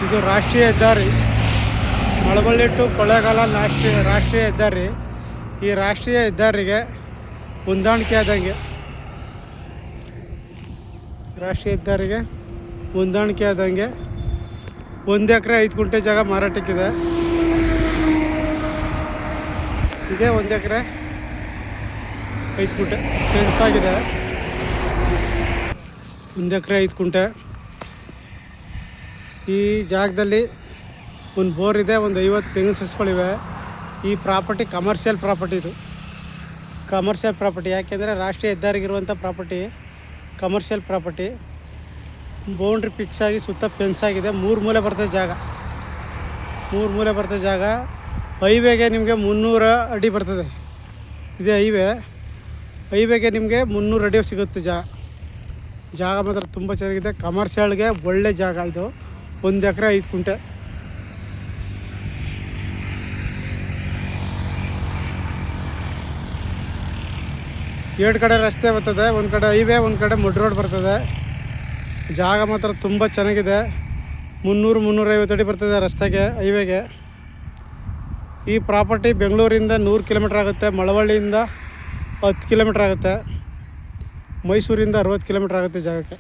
ಇದು ರಾಷ್ಟ್ರೀಯ ಹೆದ್ದಾರಿ, ಮಳವಳ್ಳಿ ಟು ಕೊಳ್ಳೇಗಾಲ ರಾಷ್ಟ್ರೀಯ ಹೆದ್ದಾರಿ. ಈ ರಾಷ್ಟ್ರೀಯ ಹೆದ್ದಾರಿಗೆ ಹೊಂದಾಣಿಕೆ ಆದಂಗೆ, ಒಂದು ಎಕರೆ 5 ಗುಂಟೆ ಜಾಗ ಮಾರಾಟಕ್ಕಿದೆ. ಇದೇ 1 ಎಕರೆ 5 ಗುಂಟೆ ಫೆನ್ಸ್ ಆಗಿದೆ. 1 ಎಕರೆ 5 ಗುಂಟೆ. ಈ ಜಾಗದಲ್ಲಿ ಒಂದು ಬೋರ್ ಇದೆ, ಒಂದು 50 ತೆಂಗಿನ ಸಸಿಗಳಿವೆ. ಈ ಪ್ರಾಪರ್ಟಿ ಕಮರ್ಷಿಯಲ್ ಪ್ರಾಪರ್ಟಿ. ಇದು ಕಮರ್ಷಿಯಲ್ ಪ್ರಾಪರ್ಟಿ. ಯಾಕೆಂದರೆ ರಾಷ್ಟ್ರೀಯ ಹೆದ್ದಾರಿಗಿರುವಂಥ property commercial property. Boundary fix ಆಗಿ ಸುತ್ತ ಫೆನ್ಸ್ ಆಗಿದೆ. 3 ಮೂಲೆ ಬರ್ತದೆ ಜಾಗ. ಹೈವೇಗೆ ನಿಮಗೆ 300 ಅಡಿ ಬರ್ತದೆ. ಇದೇ ಹೈವೇಗೆ ನಿಮಗೆ 300 ಅಡಿ ಸಿಗುತ್ತೆ ಜಾಗ ಮಾತ್ರ ತುಂಬ ಚೆನ್ನಾಗಿದೆ. ಕಮರ್ಷಿಯಲ್ಗೆ ಒಳ್ಳೆ ಜಾಗ ಇದು. 1 ಎಕರೆ 5 ಗುಂಟೆ. ಎರಡು ಕಡೆ ರಸ್ತೆ ಬರ್ತದೆ. ಒಂದು ಕಡೆ ಹೈವೇ, ಒಂದು ಕಡೆ ಮಡ್ ರೋಡ್ ಬರ್ತದೆ. ಜಾಗ ಮಾತ್ರ ತುಂಬ ಚೆನ್ನಾಗಿದೆ. 300-350 ಅಡಿ ಬರ್ತದೆ ರಸ್ತೆಗೆ, ಹೈವೇಗೆ. ಈ ಪ್ರಾಪರ್ಟಿ ಬೆಂಗಳೂರಿಂದ 100 ಕಿಲೋಮೀಟ್ರ್ ಆಗುತ್ತೆ, ಮಳವಳ್ಳಿಯಿಂದ 10 ಕಿಲೋಮೀಟ್ರ್ ಆಗುತ್ತೆ, ಮೈಸೂರಿಂದ 60 ಕಿಲೋಮೀಟ್ರ್ ಆಗುತ್ತೆ ಜಾಗಕ್ಕೆ.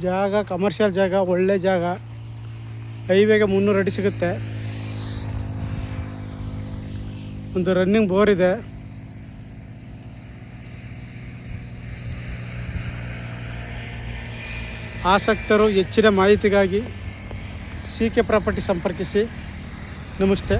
ಜಾಗ ಕಮರ್ಷಿಯಲ್ ಜಾಗ, ಒಳ್ಳೆ ಜಾಗ. ಹೈವೇಗೆ 300 ಅಡಿ ಸಿಗುತ್ತೆ. ಒಂದು ರನ್ನಿಂಗ್ ಬೋರ್ ಇದೆ. ಆಸಕ್ತರು ಹೆಚ್ಚಿನ ಮಾಹಿತಿಗಾಗಿ CK ಪ್ರಾಪರ್ಟಿ ಸಂಪರ್ಕಿಸಿ. ನಮಸ್ತೆ.